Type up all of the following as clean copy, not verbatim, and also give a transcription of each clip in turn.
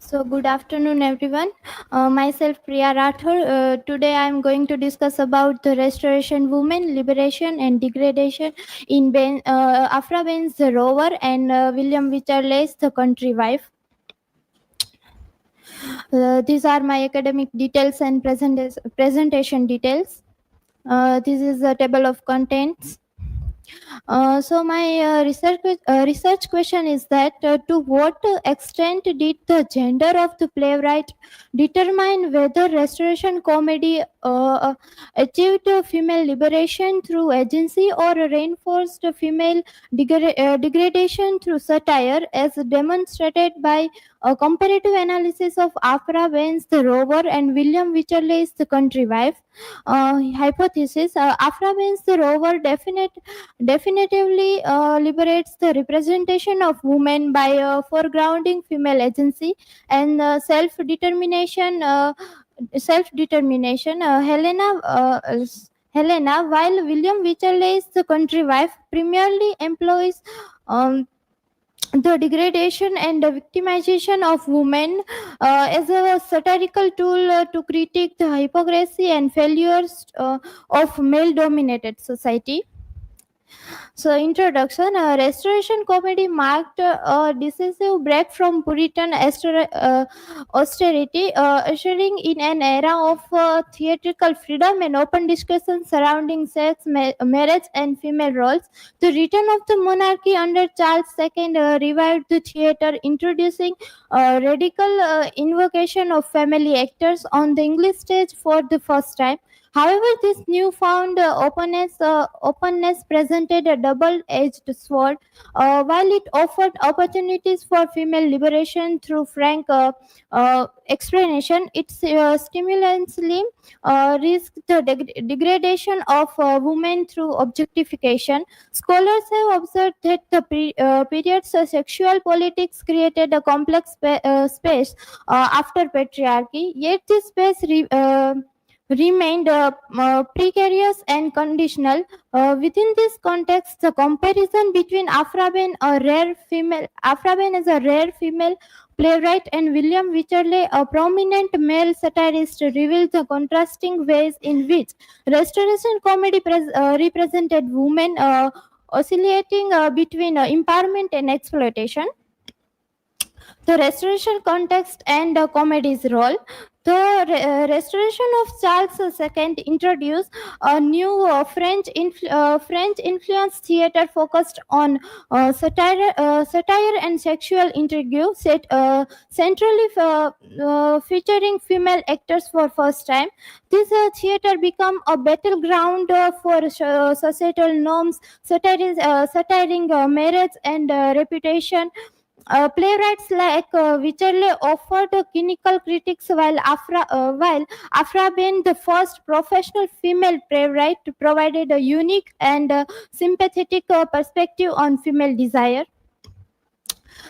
So, good afternoon, everyone. Myself, Priya Rathor. Today, I am going to discuss about the restoration, women liberation, and degradation in Afra Ben's The Rover and William Wycherley's The Country Wife. These are my academic details and presentation details. This is the table of contents. So my research question is that to what extent did the gender of the playwright determine whether restoration comedy achieved female liberation through agency or reinforced female degradation through satire, as demonstrated by a comparative analysis of Afra Ben's The Rover and William Wycherley's The Country Wife. Hypothesis: Afra Ben's The Rover definitively liberates the representation of women by foregrounding female agency and self-determination. Helena, while William Wycherley's The Country Wife primarily employs the degradation and the victimization of women as a satirical tool to critique the hypocrisy and failures of male dominated society. So, introduction: Restoration comedy marked a decisive break from Puritan austerity, ushering in an era of theatrical freedom and open discussion surrounding sex, marriage, and female roles. The return of the monarchy under Charles II revived the theatre, introducing radical invocation of family actors on the English stage for the first time. However, this newfound openness presented a double-edged sword. While it offered opportunities for female liberation through frank explanation, it stimulantly risked the degradation of women through objectification. Scholars have observed that the period's sexual politics created a complex space after patriarchy, yet this space remained precarious and conditional. Within this context, the comparison between Afra Ben as a rare female playwright, and William Wycherley, a prominent male satirist, revealed the contrasting ways in which Restoration comedy represented women oscillating between empowerment and exploitation. The restoration context and comedy's role. The restoration of Charles II introduced a new French influenced theatre focused on satire and sexual intrigue, centrally featuring female actors for first time. This theatre became a battleground for societal norms, satiring marriage and reputation. Playwrights like Wycherley offered clinical critics, while Afra Ben, the first professional female playwright, provided a unique and sympathetic perspective on female desire.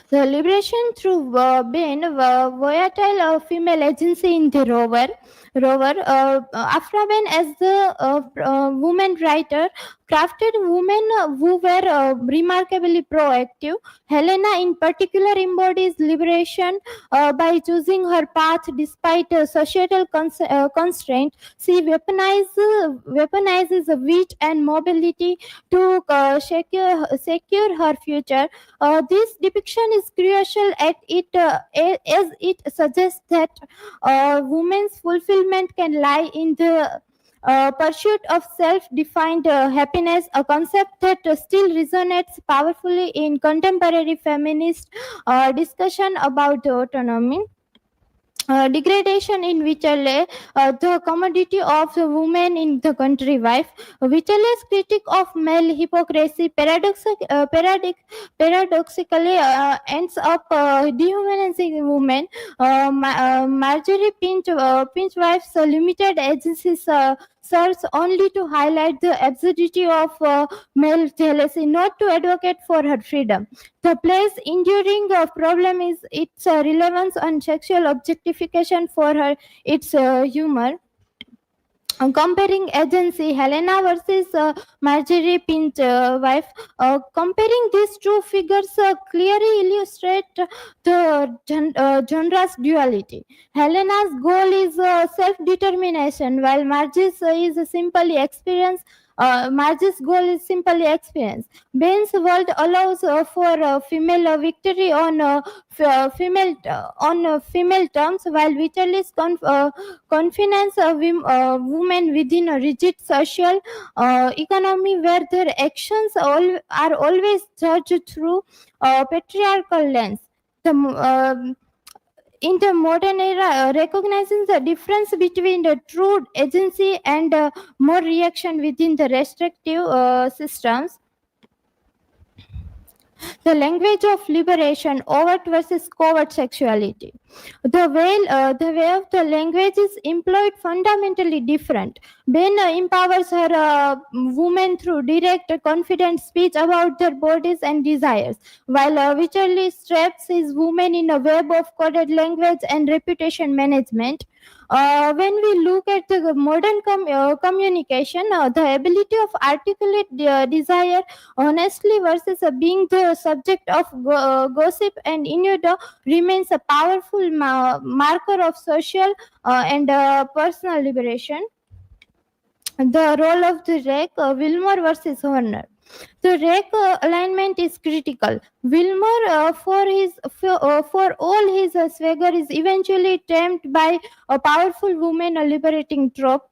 The liberation through Ben, volatile female agency in the Rover. Afra Ben, as the woman writer, crafted women who were remarkably proactive. Helena, in particular, embodies liberation by choosing her path despite societal constraint. She weaponizes wit and mobility to secure her future. This depiction is crucial as it suggests that women's fulfillment can lie in the pursuit of self-defined happiness, a concept that still resonates powerfully in contemporary feminist discussion about autonomy. Degradation in Wycherley, the commodity of the woman in The Country Wife. Wycherley's critique of male hypocrisy paradoxically ends up dehumanizing women. Marjorie Pinchwife's limited agency serves only to highlight the absurdity of male jealousy, not to advocate for her freedom. The play's enduring problem is its relevance on sexual objectification for her, its humor. Comparing agency, Helena versus Marjorie Pinch wife. Comparing these two figures clearly illustrate the genre's duality. Helena's goal is self-determination, while Margie's goal is simply experience. Bane's world allows for female victory on female terms, while Vitaly's confines women within a rigid social economy where their actions are always judged through patriarchal lens. In the modern era, recognizing the difference between the true agency and more reaction within the restrictive systems. The language of liberation, overt versus covert sexuality. The way of the language is employed fundamentally different. Ben empowers her women through direct, confident speech about their bodies and desires, while Wycherley straps his women in a web of coded language and reputation management. When we look at the modern communication, the ability of articulate desire honestly versus being the subject of gossip and innuendo remains a powerful marker of social and personal liberation. The role of the rake, Wilmore versus Horner. The rake alignment is critical. Wilmore, for all his swagger, is eventually tamed by a powerful woman liberating trope.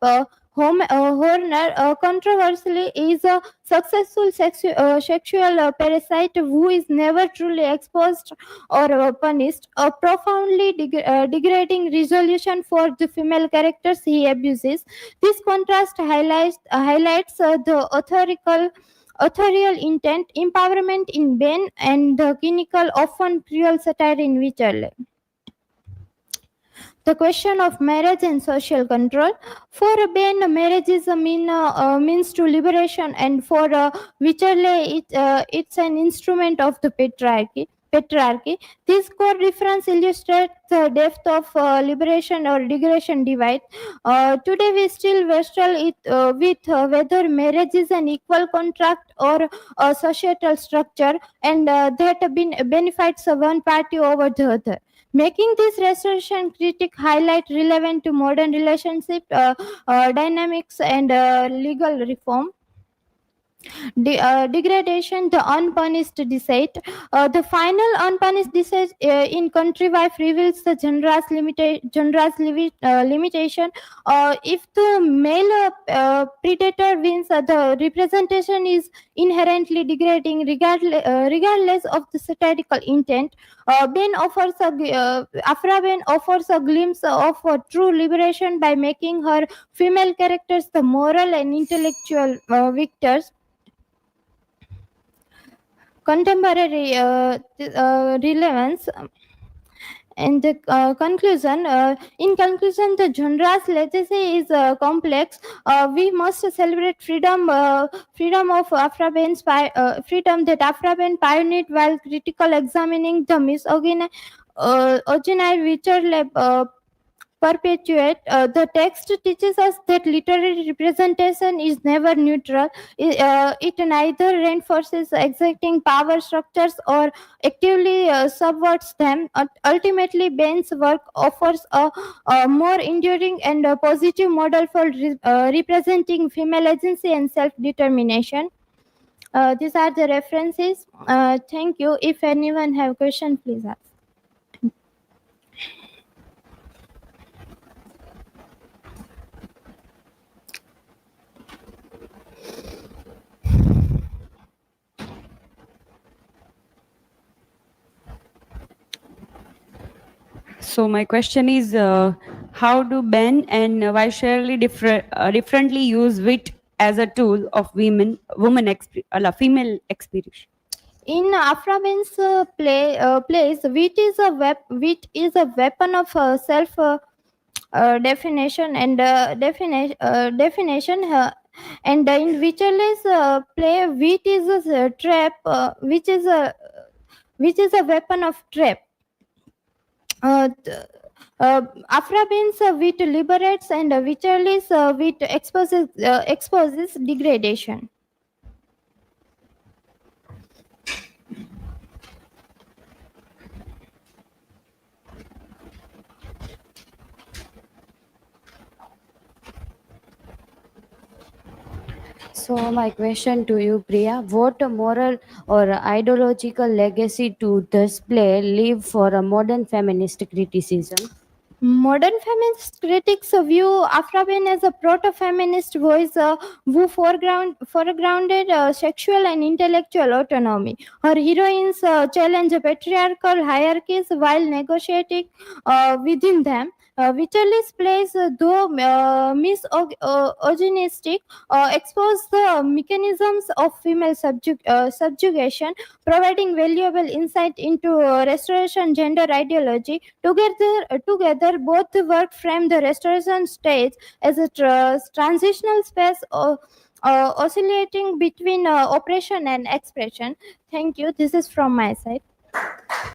Horner, controversially, is a successful sexual parasite who is never truly exposed or punished. A profoundly degrading resolution for the female characters he abuses. This contrast highlights the authorial intent, empowerment in Ben, and the cynical, often cruel satire in Wycherley. The question of marriage and social control. For Ben, marriage is a means to liberation, and for Wycherley, it's an instrument of the patriarchy. This core difference illustrates the depth of liberation or degradation divide. Today, we still wrestle with whether marriage is an equal contract or a societal structure, and that benefits one party over the other. Making this restoration critic highlight relevant to modern relationship dynamics and legal reform. Degradation, the unpunished deceit. The final unpunished deceit in Country Wife reveals the limitation. If the male predator wins, the representation is inherently degrading, regardless of the satirical intent. Afra Ben offers a glimpse of true liberation by making her female characters the moral and intellectual victors. Contemporary relevance. And the in conclusion, the genre's legacy is complex. We must celebrate freedom of freedom that Afra Ben pioneered while critical examining the misogyny which are perpetuate. The text teaches us that literary representation is never neutral. It neither reinforces exacting power structures or actively subverts them. Ultimately, Bain's work offers a more enduring and positive model for representing female agency and self-determination. These are the references. Thank you. If anyone have question, please ask. So my question is, how do Ben and Vaishali differently use wit as a tool of female expression? In Afra Ben's plays, wit is a weapon of self definition and definition. And in Wycherley's play, wit is a trap, which is a weapon of trap. Uh, th- Afra means wheat liberates and Vicherlis wheat exposes degradation. So, my question to you, Priya, what moral or ideological legacy to this play leave for a modern feminist criticism? Modern feminist critics view Afraben as a proto-feminist voice who foregrounded sexual and intellectual autonomy. Her heroines challenge patriarchal hierarchies while negotiating within them. Vitalis plays, though misogynistic, expose the mechanisms of female subjugation, providing valuable insight into restoration gender ideology. Together, both work frame the restoration stage as a transitional space oscillating between oppression and expression. Thank you. This is from my side.